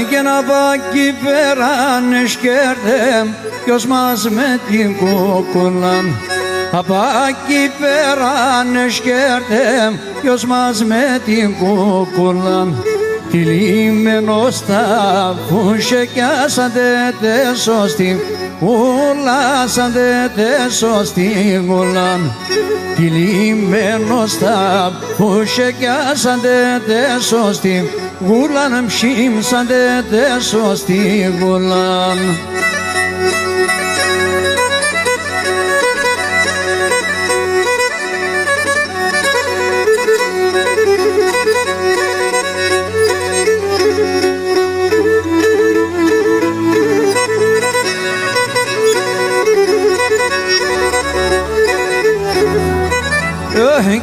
Και να πάκι πέρανε σκέρτε ποιος μας με την κούκουλαν. Απάκι πέρανε σκέρτε ποιος μας με την κούκουλαν. Τι λίμενο στα φούσε κι άσαντε τε σωστή γουλά, σαντε τε σωστή γουλάν. Τι λίμενο στα φούσε κι άσαντε τε σωστή γουλάν, μψίμ σαντε τε σωστή γουλάν.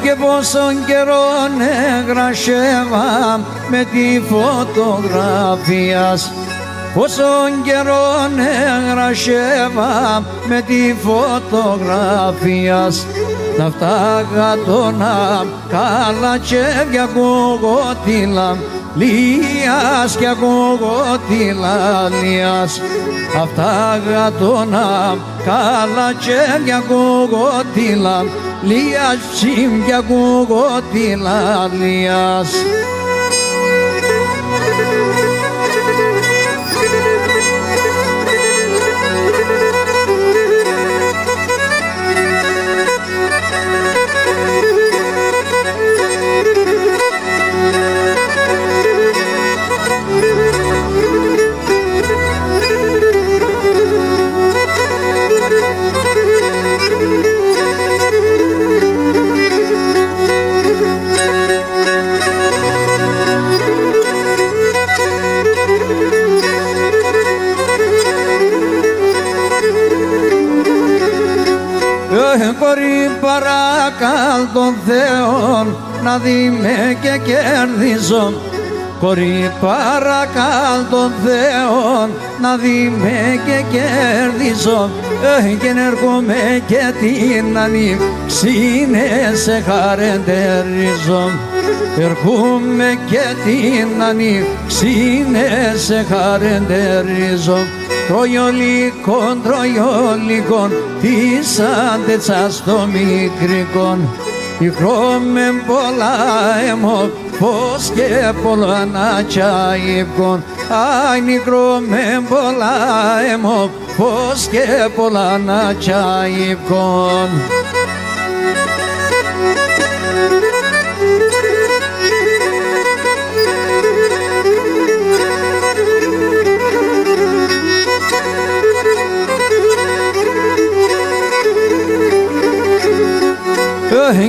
Και πόσον καιρόν έγρασέβα με τη φωτογραφίας, πόσον καιρόν έγρασέβα με τη φωτογραφίας. Να φτάγα τόνα καλατσέβια κογότηλα λίας και κογότηλα λίας. Αυτάγα τόνα καλατσέβια κογότηλα λίας ψήμια κογότηλα λίας. Κορή παρακάλ τον Θεόν να δει με και κερδίζω. Κορή παρακάλ τον Θεόν να δει με και κερδίζω. Και έρχομαι και την ανοίξινε σε χαρεντερίζω. Έρχομαι και την ανοίξινε σε χαρεντερίζω. Τροϊολίκον, της αντετσάς στο μικρικόν. Ηχρώμεν πολλά αίμο, φως και πολλά ανάτσαικόν. Άι νικρώμεν πολλά αίμο, φως και πολλά ανάτσαικόν.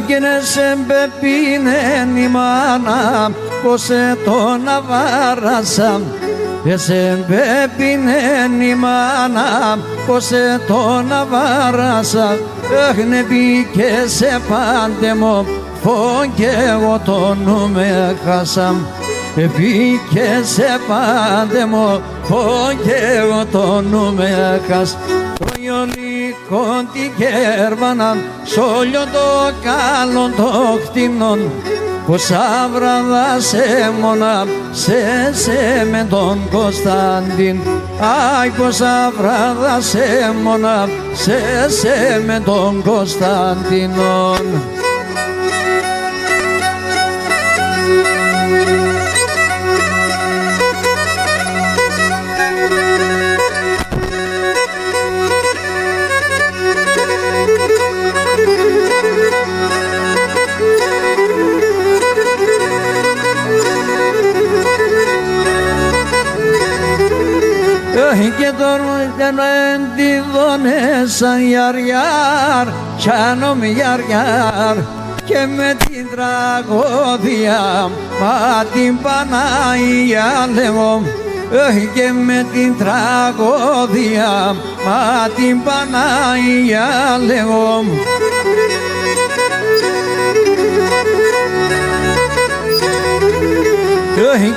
Και να σε πεπίνεν η μάνα πως τον αβάρασα. Και σε πεπίνεν η μάνα πως τον αβάρασα. Έχνε μπήκε σε πάντεμο φων κι εγώ το νου με χάσα. Μπήκε σε πάντεμο φων κι εγώ το νου με χάσα. Τροϊολίκον τη γέρβαναν σ' όλιο το κάλλον το χτυμνον. Πως άβραδα σε μόνα σε με τον Κωνσταντίν. Άι πως άβραδα σε μόνα σε με τον Κωνσταντίνον. Και τώρα εντυδώνε σαν γιαριάρ, τσάνομ γιαριάρ. Και με την τραγωδία μα την Παναγία λέγω. Και με την τραγωδία μα την Παναγία λέγω.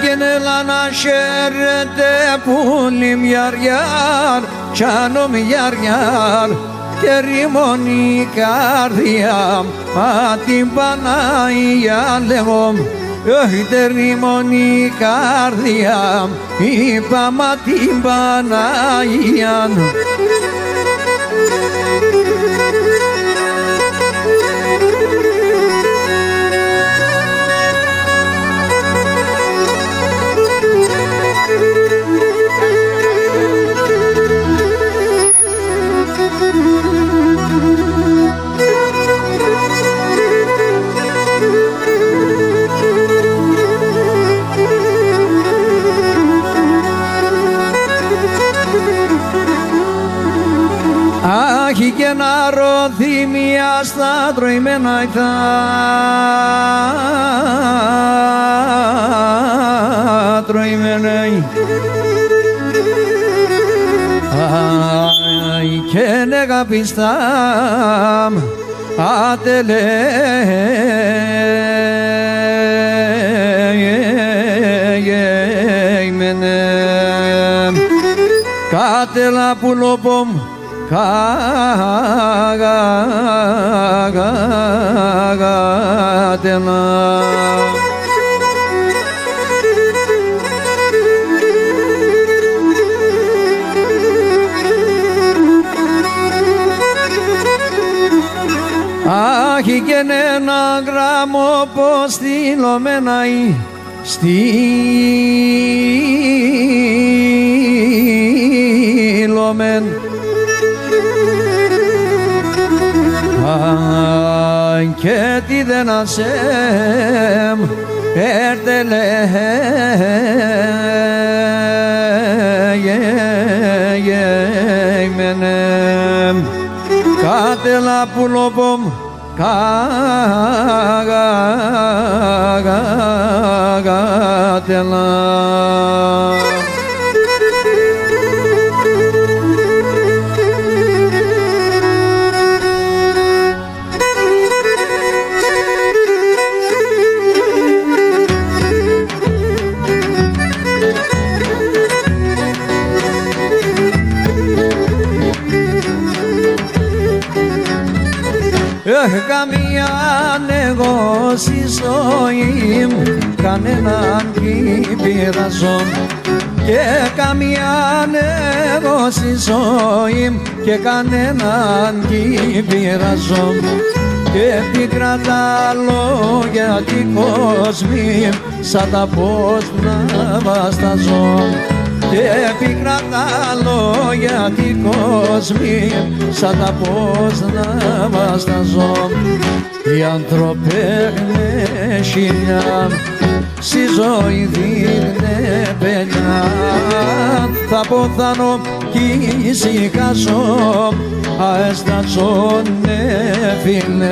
Και νέλα να χαίρετε πουλί μιαριάρ, τσάνομ γιαριάρ. Και ρημώνει η καρδιά μα την Παναγία λέγω. Τερνήμον η καρδιά είπα μα την Παναγία. Άχι και να ροθυμία στα τροημένα ηθά τροημένα και νεγα πιστάμ ατελέ κάτελα πουλοπομ κάτελα. Άχι και ένα γράμμο πως στείλωμένα στείλωμεν και τι δεν ασέμ έρτελε γεημένεμ κάτελα πουλοπομ κάτελα. Καμίαν εγώ στη ζωή μου κανέναν κι πειραζώ και καμίαν εγώ στη ζωή μου και κανέναν κι πειραζώ και πίκρα τα λόγια τη κόσμη σαν τα πώς να βασταζώ και πίκρα τα λόγια τη κόσμη σαν τα πώς να βασταζώ. Οι άνθρωπαινε χιλιά στη ζωή δίνε παιδιά θα ποθάνω κι ησυχάσω αεστατσόνε φίλε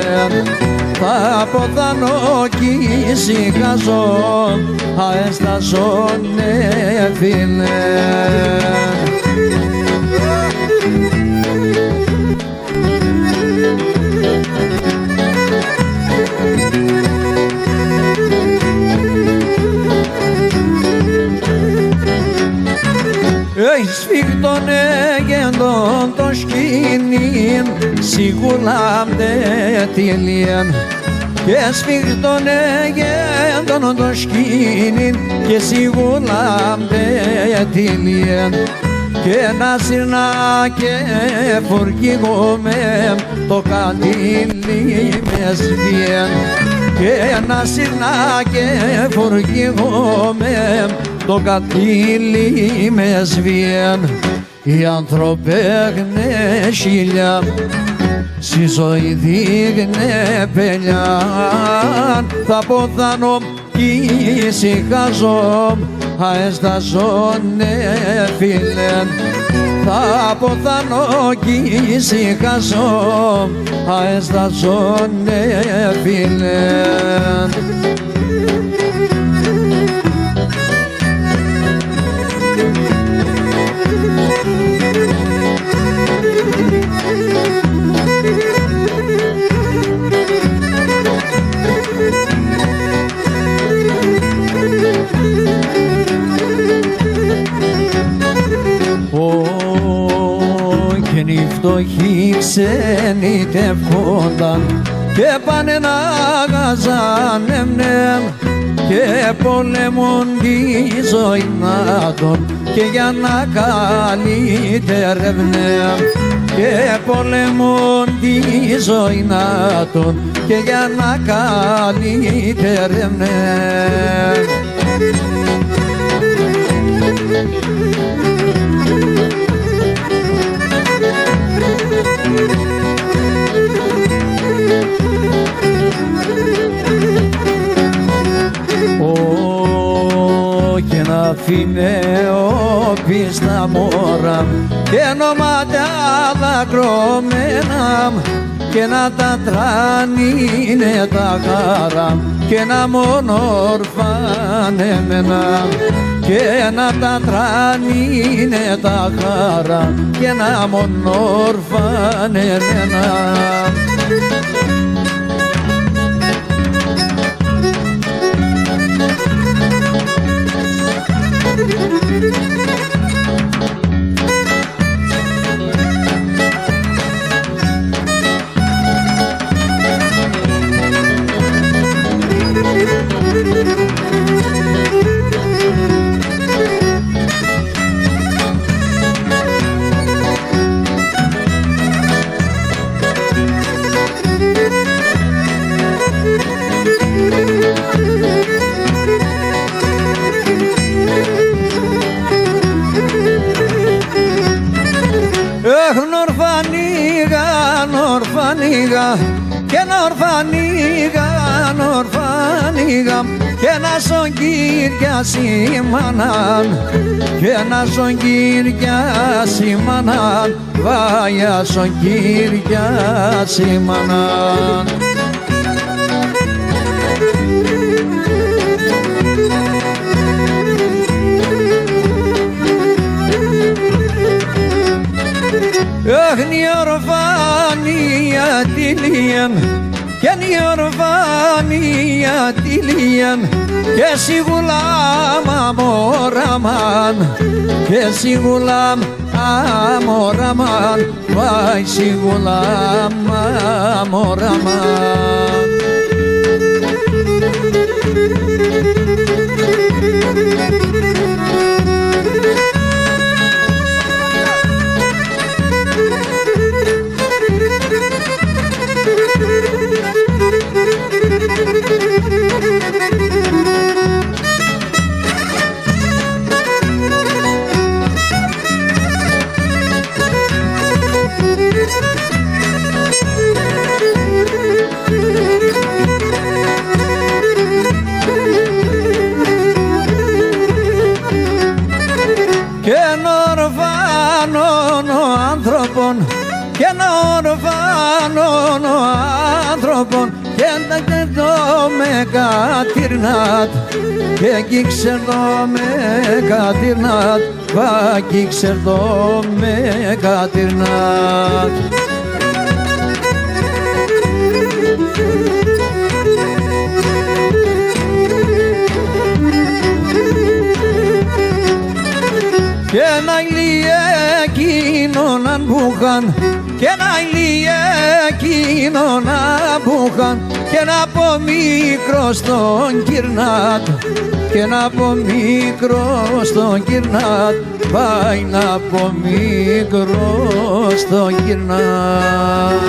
θα ποθάνω κι ησυχάσω αεστατσόνε φίλε. Σφίχτον έγεντον το σκηνήν σιγούλαμ δε τηλίαν και σφίχτον έγεντον το σκηνήν και σιγούλαμ δε τηλίαν και να σύρνα και φορκίγομαι το καντήλι με σβιέν και να σύρνα και φορκίγομαι το κατήλι με σβιέν. Οι άνθρωπαινε χιλιά στη ζωή δείχνε πελιά θα ποθάνω κι ησυχάζω αεσταζόνε φίλε θα ποθάνω κι ησυχάζω αεσταζόνε φίλε. Και οι φτωχοί ξενιτεύκονταν και πάνε να γαζανέμνε και πολεμούν τη ζωή να τον και για να καλυτερεύνε και πολεμούν τη ζωή να τον και για να καλυτερεύνε. Και να φύνε ο πίστα μόρα και νόματα δακρομένα και να τα τρανίνε τα χαρά και να μονορφάνε εμένα και να τα τρανίνε τα χαρά και να μονορφάνε εμένα. Και να ορφανίγα και να σον κύρια σήμαναν και να σον κύρια σήμαναν βάγια σον κύρια σήμαναν. Έχνη ορφανία τηλίαν και νη ορφανία τηλίαν και σιγουλάμ αμόραμαν και σιγουλάμ αμόραμαν βάι σιγουλάμ αμόραμαν. Και να ορφάνων ο άνθρωπον και να το με κατήρνατ και κύξε το με κατήρνατ βα κύξε το με κατήρνατ. Και να ηλίε εκείνον αν πουχαν και να ηλίε εκείνον αν πουχαν και να πω μικρό στον κυρνάτ και να πω μικρό στον κυρνάτ πάει να πω μικρό στον κυρνάτ.